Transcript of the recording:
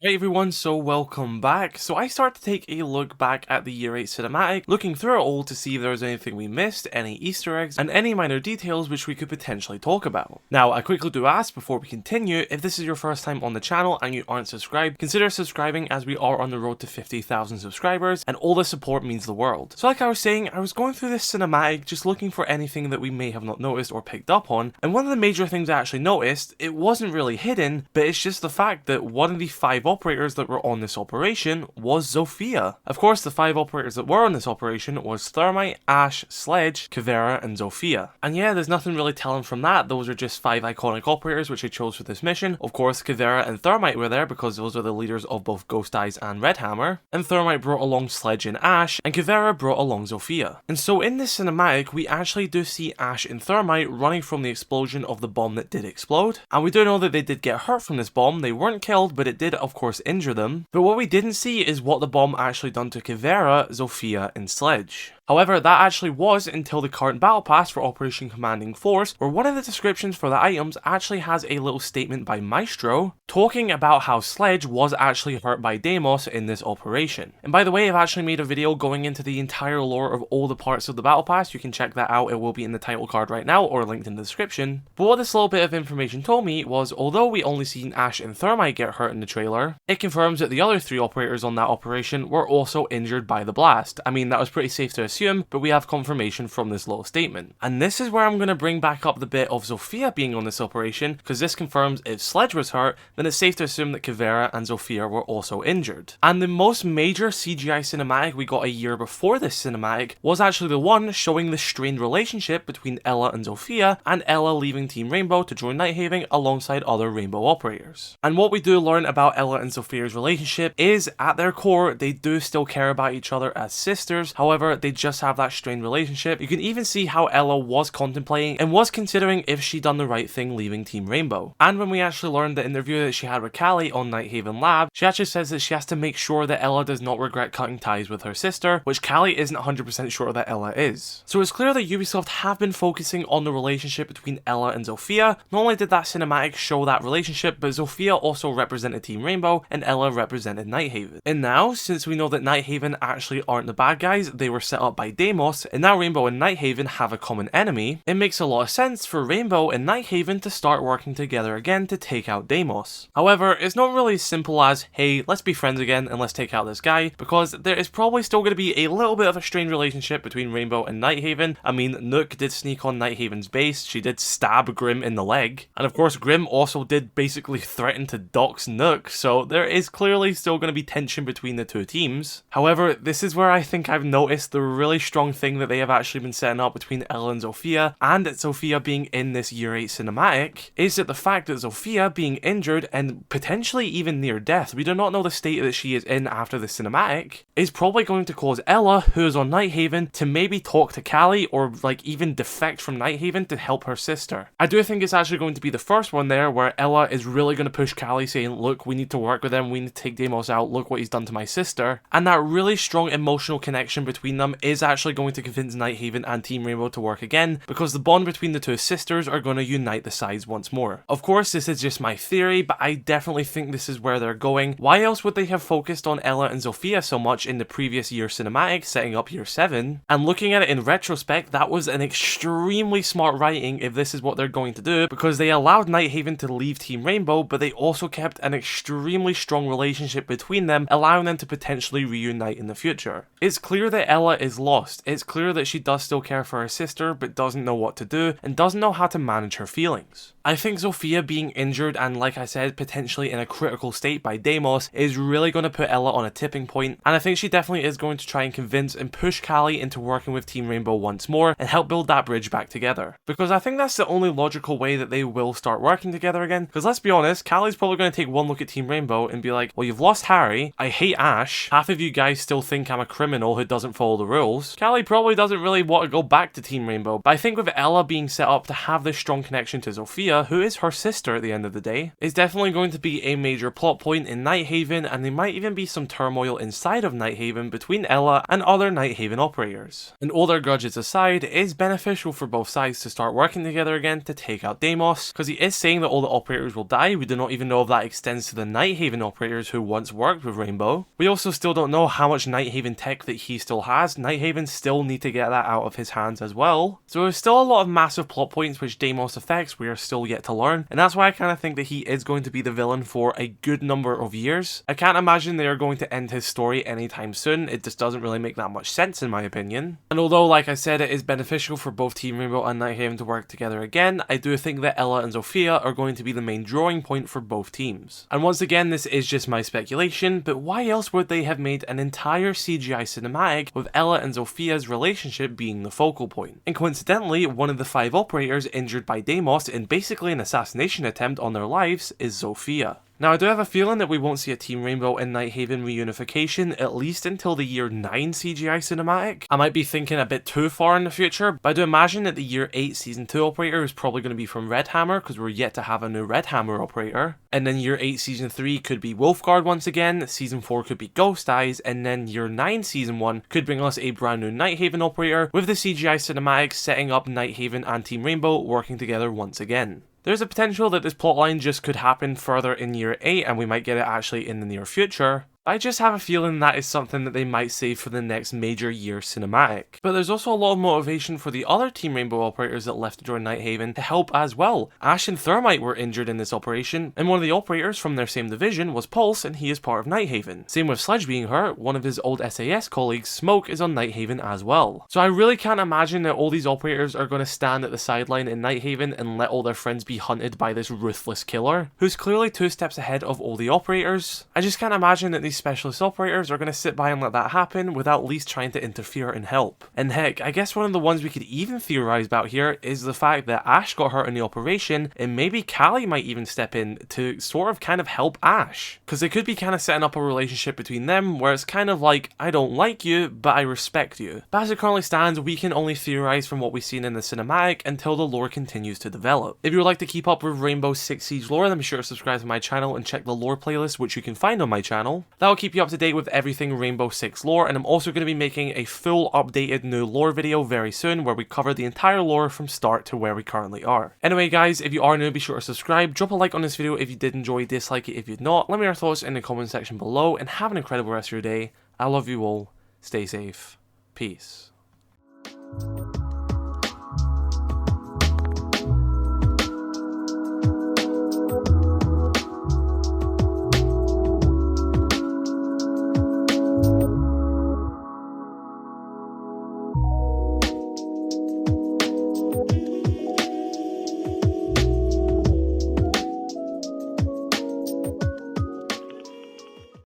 Hey everyone, so welcome back. So I start to take a look back at the Year 8 cinematic, looking through it all to see if there was anything we missed, any Easter eggs, and any minor details which we could potentially talk about. Now, I quickly do ask before we continue, if this is your first time on the channel and you aren't subscribed, consider subscribing as we are on the road to 50,000 subscribers, and all the support means the world. So like I was saying, I was going through this cinematic just looking for anything that we may have not noticed or picked up on, and one of the major things I actually noticed, it wasn't really hidden, but it's just the fact that one of the 5 operators that were on this operation was Zofia. Of course, the 5 operators that were on this operation was Thermite, Ash, Sledge, Kaze, and Zofia. And yeah, there's nothing really telling from that, those are just 5 iconic operators which I chose for this mission. Of course, Kaze and Thermite were there because those are the leaders of both ghosteyes and redhammer, and Thermite brought along Sledge and Ash, and Kaze brought along Zofia. And so in this cinematic, we actually do see Ash and Thermite running from the explosion of the bomb that did explode, and we do know that they did get hurt from this bomb. They weren't killed, but it did of course injure them. But what we didn't see is what the bomb actually done to Kaze, Zofia, and Sledge. However, that actually was until the current battle pass for Operation Commanding Force, where one of the descriptions for the items actually has a little statement by Maestro talking about how Sledge was actually hurt by Deimos in this operation. And by the way, I've actually made a video going into the entire lore of all the parts of the battle pass. You can check that out, it will be in the title card right now or linked in the description. But what this little bit of information told me was, although we only seen Ash and Thermite get hurt in the trailer, it confirms that the other 3 operators on that operation were also injured by the blast. I mean, that was pretty safe to assume, but we have confirmation from this little statement. And this is where I'm going to bring back up the bit of Zofia being on this operation, because this confirms if Sledge was hurt, then it's safe to assume that Kaze and Zofia were also injured. And the most major CGI cinematic we got a year before this cinematic was actually the one showing the strained relationship between Ela and Zofia, and Ela leaving Team Rainbow to join Nighthaven alongside other Rainbow operators. And what we do learn about Ela and Zofia's relationship is, at their core, they do still care about each other as sisters, however, they just have that strained relationship. You can even see how Ela was contemplating and was considering if she done the right thing leaving Team Rainbow. And when we actually learned the interview that she had with Kaze on Nighthaven Lab, she actually says that she has to make sure that Ela does not regret cutting ties with her sister, which Kaze isn't 100% sure that Ela is. So it's clear that Ubisoft have been focusing on the relationship between Ela and Zofia. Not only did that cinematic show that relationship, but Zofia also represented Team Rainbow and Ela represented Nighthaven. And now, since we know that Nighthaven actually aren't the bad guys, they were set up by Deimos, and now Rainbow and Nighthaven have a common enemy, it makes a lot of sense for Rainbow and Nighthaven to start working together again to take out Deimos. However, it's not really as simple as, hey, let's be friends again and let's take out this guy, because there is probably still going to be a little bit of a strained relationship between Rainbow and Nighthaven. I mean, Nook did sneak on Nighthaven's base, she did stab Grim in the leg, and of course Grim also did basically threaten to dox Nook, so there is clearly still going to be tension between the 2 teams. However, this is where I think I've noticed the really strong thing that they have actually been setting up between Ela and Zofia, and Zofia being in this Year 8 cinematic, is that the fact that Zofia being injured and potentially even near death, we do not know the state that she is in after the cinematic, is probably going to cause Ela, who is on Nighthaven, to maybe talk to Kaze or like even defect from Nighthaven to help her sister. I do think it's actually going to be the first one there where Ela is really going to push Kaze saying, look, we need to work with him, we need to take Deimos out, look what he's done to my sister, and that really strong emotional connection between them is actually going to convince Nighthaven and Team Rainbow to work again, because the bond between the 2 sisters are going to unite the sides once more. Of course, this is just my theory, but I definitely think this is where they're going. Why else would they have focused on Ela and Zofia so much in the previous year cinematic, setting up Year 7? And looking at it in retrospect, that was an extremely smart writing if this is what they're going to do, because they allowed Nighthaven to leave Team Rainbow, but they also kept an extremely strong relationship between them, allowing them to potentially reunite in the future. It's clear that Ela is lost. It's clear that she does still care for her sister, but doesn't know what to do, and doesn't know how to manage her feelings. I think Zofia being injured and, like I said, potentially in a critical state by Deimos is really going to put Ela on a tipping point, and I think she definitely is going to try and convince and push Kaze into working with Team Rainbow once more and help build that bridge back together. Because I think that's the only logical way that they will start working together again, because let's be honest, Kaze's probably going to take one look at Team Rainbow and be like, well, you've lost Harry, I hate Ash, half of you guys still think I'm a criminal who doesn't follow the rules. Kaze probably doesn't really want to go back to Team Rainbow, but I think with Ela being set up to have this strong connection to Zofia, who is her sister at the end of the day, is definitely going to be a major plot point in Nighthaven, and there might even be some turmoil inside of Nighthaven between Ela and other Nighthaven operators. And all their grudges aside, it is beneficial for both sides to start working together again to take out Deimos, because he is saying that all the operators will die. We do not even know if that extends to the Night Nighthaven operators who once worked with Rainbow. We also still don't know how much Nighthaven tech that he still has. Nighthaven still need to get that out of his hands as well. So there's still a lot of massive plot points which Deimos affects we are still yet to learn, and that's why I kind of think that he is going to be the villain for a good number of years. I can't imagine they are going to end his story anytime soon. It just doesn't really make that much sense in my opinion. And although, like I said, it is beneficial for both Team Rainbow and Nighthaven to work together again, I do think that Ela and Zofia are going to be the main drawing point for both teams. And once again, this is just my speculation, but why else would they have made an entire CGI cinematic with Ela and Zofia's relationship being the focal point? And coincidentally, one of the 5 operators injured by Deimos in basically an assassination attempt on their lives is Zofia. Now, I do have a feeling that we won't see a Team Rainbow and Nighthaven reunification at least until the year 9 CGI cinematic. I might be thinking a bit too far in the future, but I do imagine that the year 8 Season 2 operator is probably going to be from redhammer because we're yet to have a new redhammer operator. And then year 8 Season 3 could be wolfguard once again, Season 4 could be ghosteyes, and then year 9 Season 1 could bring us a brand new Nighthaven operator with the CGI cinematic setting up Nighthaven and Team Rainbow working together once again. There's a potential that this plotline just could happen further in year 8 and we might get it actually in the near future. I just have a feeling that is something that they might save for the next major year cinematic. But there's also a lot of motivation for the other Team Rainbow operators that left to join Nighthaven to help as well. Ash and Thermite were injured in this operation, and one of the operators from their same division was Pulse, and he is part of Nighthaven. Same with Sledge being hurt, one of his old SAS colleagues, Smoke, is on Nighthaven as well. So I really can't imagine that all these operators are going to stand at the sideline in Nighthaven and let all their friends be hunted by this ruthless killer, who's clearly 2 steps ahead of all the operators. I just can't imagine that these specialist operators are going to sit by and let that happen without at least trying to interfere and help. And heck, I guess one of the ones we could even theorize about here is the fact that Ash got hurt in the operation, and maybe Callie might even step in to sort of kind of help Ash. Because they could be kind of setting up a relationship between them where it's kind of like, I don't like you, but I respect you. But as it currently stands, we can only theorize from what we've seen in the cinematic until the lore continues to develop. If you would like to keep up with Rainbow Six Siege lore, then be sure to subscribe to my channel and check the lore playlist, which you can find on my channel. That will keep you up to date with everything Rainbow Six lore, and I'm also going to be making a full updated new lore video very soon where we cover the entire lore from start to where we currently are. Anyway guys, if you are new, be sure to subscribe, drop a like on this video if you did enjoy, dislike it if you did not, let me know your thoughts in the comment section below, and have an incredible rest of your day. I love you all, stay safe, peace.